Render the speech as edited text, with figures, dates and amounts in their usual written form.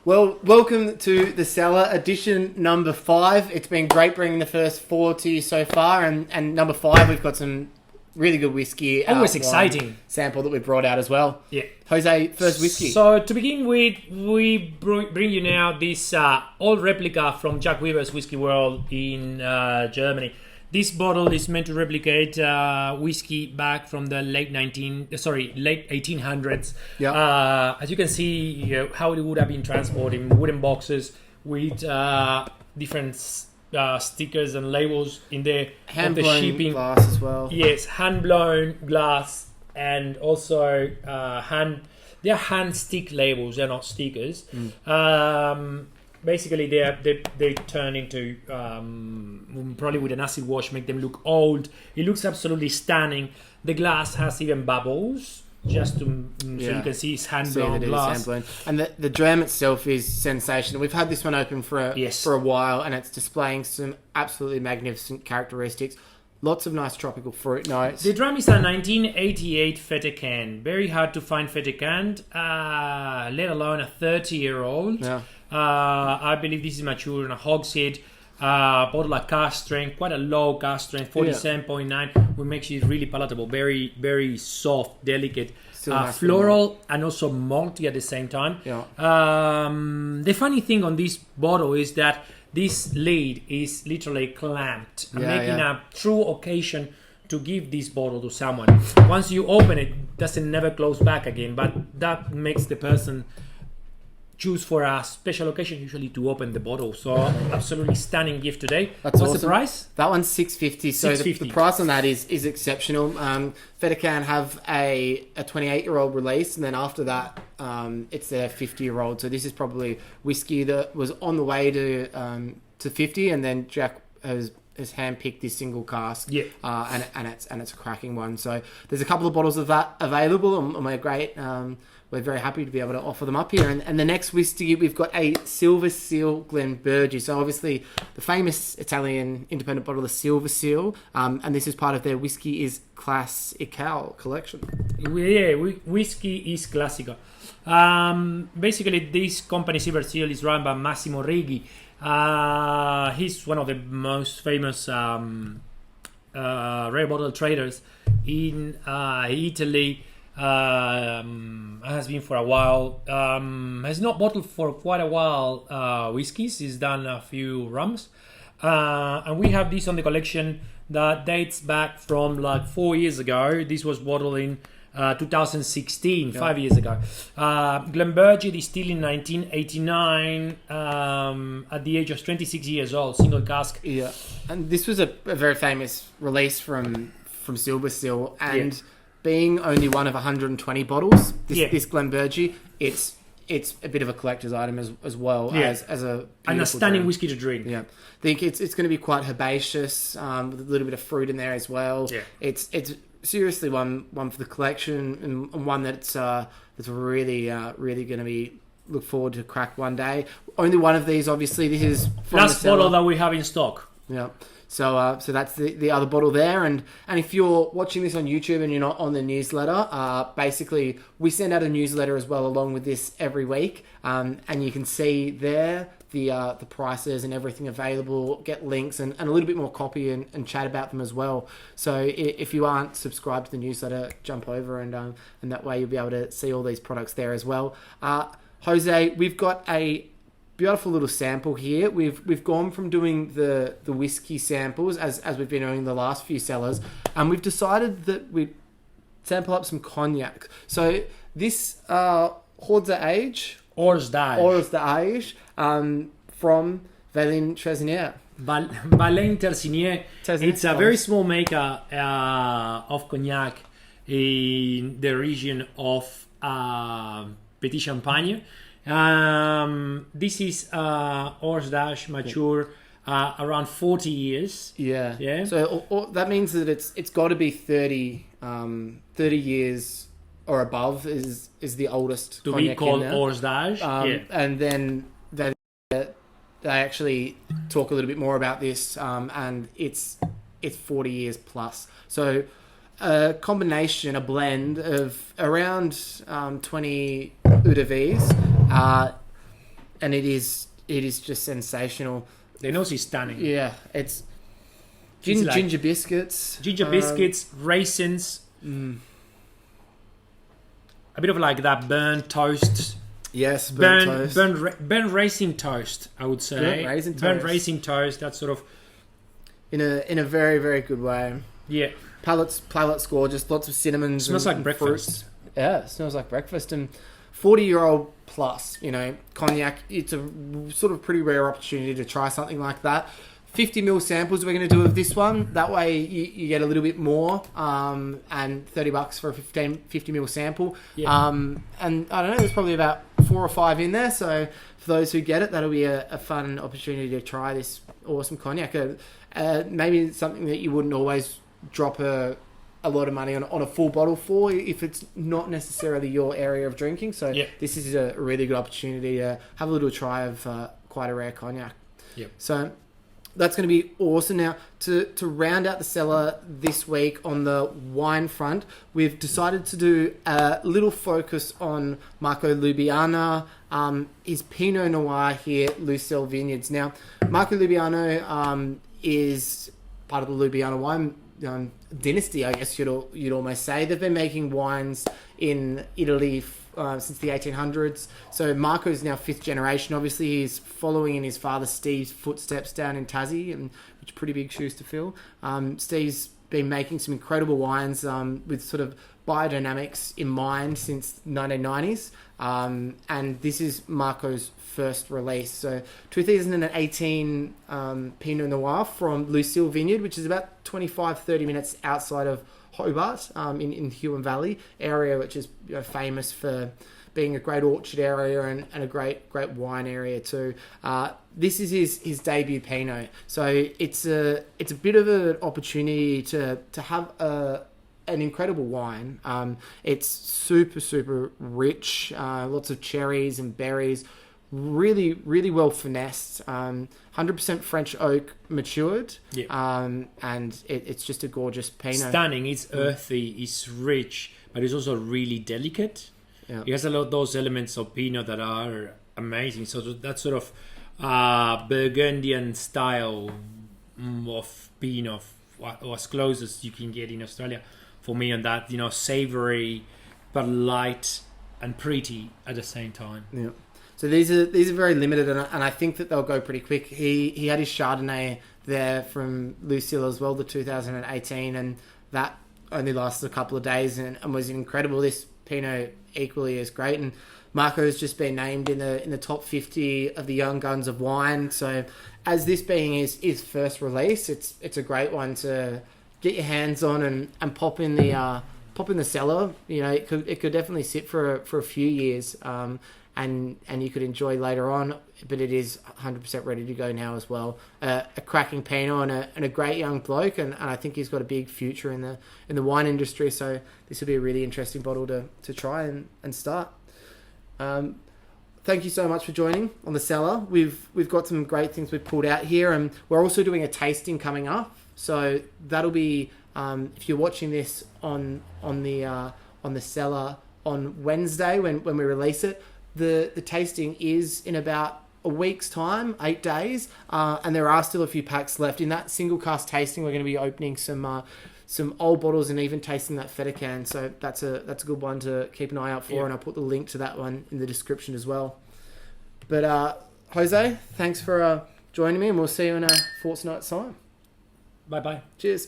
Well, welcome to the Cellar edition number 5. It's been great bringing the first 4 to you so far, and number 5 we've got some really good whiskey. Always exciting sample that we brought out as well. Yeah, Jose, first whiskey. So to begin with, we bring you now this old replica from Jack Weaver's Whiskey World in Germany. This bottle is meant to replicate whiskey back from the late 1800s. Yeah. As you can see, how it would have been transported in wooden boxes with different stickers and labels in there. Hand-blown shipping glass as well. Yes, hand-blown glass, and also they're hand stick labels. They're not stickers. Basically, they turn into probably with an acid wash, make them look old. It looks absolutely stunning. The glass has even bubbles, just so you can see it's hand-blown glass. And the dram itself is sensational. We've had this one open for a while, and it's displaying some absolutely magnificent characteristics. Lots of nice tropical fruit notes. The dram is a 1988 Fete can. Very hard to find Fete can, let alone a 30-year-old. Yeah. I believe this is mature in a hogshead. Bottle of cask strength, quite a low cask strength, 47.9, which makes it really palatable. Very, very soft, delicate, nice floral, and also malty at the same time. Yeah. The funny thing on this bottle is that this lid is literally clamped, making a true occasion to give this bottle to someone. Once you open it, it doesn't never close back again, but that makes the person choose for a special occasion usually to open the bottle. So absolutely stunning gift today. What's awesome. The price? That one's $6.50. So the price on that is exceptional. Feta can have a 28-year-old release, and then after that it's their 50-year-old. So this is probably whiskey that was on the way to 50, and then Jack has handpicked this single cask. Yeah. And it's a cracking one. So there's a couple of bottles of that available, and we're great. We're very happy to be able to offer them up here. And the next whiskey, we've got a Silver Seal Burgie. So obviously the famous Italian independent bottle, the Silver Seal. And this is part of their Whiskey is Classical collection. Yeah, Whiskey is Classical. Basically, this company, Silver Seal, is run by Massimo Righi. He's one of the most famous rare bottle traders in Italy. Has been for a while. Has not bottled for quite a while whiskeys. He's done a few rums. And we have this on the collection that dates back from like 4 years ago. This was bottled in 2016, 5 years ago. Burgie distilled in 1989 at the age of 26 years old, single cask. Yeah, and this was a very famous release from Silver Seal, and being only one of 120 bottles, this Burgie, it's a bit of a collector's item as well as a stunning whiskey to drink. Yeah, I think it's going to be quite herbaceous, with a little bit of fruit in there as well. Yeah, it's seriously one for the collection, and one that's really going to be look forward to crack one day. Only one of these, obviously. This is from last bottle that we have in stock. Yeah. So that's the other bottle there, and if you're watching this on YouTube and you're not on the newsletter, basically we send out a newsletter as well along with this every week, and you can see there the prices and everything available, get links and a little bit more copy and chat about them as well. So if you aren't subscribed to the newsletter, jump over and that way you'll be able to see all these products there as well. Jose, we've got a beautiful little sample here. We've gone from doing the whiskey samples as we've been doing the last few cellars, and we've decided that we'd sample up some cognac. So this Hors d'Age from Valin Tresinier. Valin Tresinier. It's a very small maker of cognac in the region of Petit Champagne. This is Hors d'Age mature around 40 years. Yeah. So that means that it's got to be 30 years or above is the oldest to be called Hors d'Age. And then they actually talk a little bit more about this, and it's 40 years plus. So a combination, a blend of around 20 eaux de vie, it is just sensational. The nose is stunning. Yeah, it's It's like ginger biscuits. Ginger biscuits, raisins. A bit of like that burnt toast. Yes, burnt toast. Burnt raisin toast, I would say. Burnt raisin toast, that sort of... In a very, very good way. Yeah. Palate's gorgeous. Lots of cinnamons. Smells like breakfast. Fruits. Yeah, it smells like breakfast. And 40-year-old plus, cognac, it's a sort of pretty rare opportunity to try something like that. 50 ml samples we're going to do of this one. That way you get a little bit more, and $30 for a 50 ml sample. Yeah. And I don't know, there's probably about 4 or 5 in there. So for those who get it, that'll be a fun opportunity to try this awesome cognac. Maybe something that you wouldn't always drop a lot of money on a full bottle for if it's not necessarily your area of drinking. So This is a really good opportunity to have a little try of quite a rare cognac. Yep. So that's going to be awesome. Now, to round out the cellar this week on the wine front, we've decided to do a little focus on Marco Lubiana, his Pinot Noir here at Lucille Vineyards. Now, Marco Lubiano is part of the Lubiana wine dynasty, I guess you'd almost say. They've been making wines in Italy since the 1800s. So Marco's now 5th generation. Obviously, he's following in his father Steve's footsteps down in Tassie, which are pretty big shoes to fill. Steve's been making some incredible wines with sort of biodynamics in mind since 1990s. And this is Marco's first release. So 2018 Pinot Noir from Lucille Vineyard, which is about 25-30 minutes outside of Hobart in Huon Valley area, which is famous for being a great orchard area and a great wine area too. This is his debut Pinot, so it's a bit of an opportunity to have an incredible wine. It's super rich, lots of cherries and berries, really well finessed. 100% French oak matured. And it's just a gorgeous Pinot. Stunning. It's earthy, it's rich, but it's also really delicate. Yeah. It has a lot of those elements of Pinot that are amazing. So that sort of Burgundian style of Pinot, or as close as you can get in Australia for me on that, savory but light and pretty at the same time. Yeah. So these are very limited, and I think that they'll go pretty quick. He had his Chardonnay there from Lucille as well, the 2018, and that only lasted a couple of days and was incredible. This Pinot equally is great, and Marco's just been named in the top 50 of the young guns of wine. So as this being his first release, it's a great one to get your hands on and pop in the cellar. It could definitely sit for a few years. And you could enjoy later on, but it is 100% ready to go now as well. A cracking Pinot and a great young bloke, and I think he's got a big future in the wine industry. So this will be a really interesting bottle to try and start. Thank you so much for joining on the Cellar. We've got some great things we've pulled out here, and we're also doing a tasting coming up. So that'll be if you're watching this on the Cellar on Wednesday when we release it. The tasting is in about a week's time, 8 days, and there are still a few packs left. In that single cask tasting, we're going to be opening some old bottles and even tasting that feta can. So that's a good one to keep an eye out for, and I'll put the link to that one in the description as well. But Jose, thanks for joining me, and we'll see you in a fortnight's time. Bye-bye. Cheers.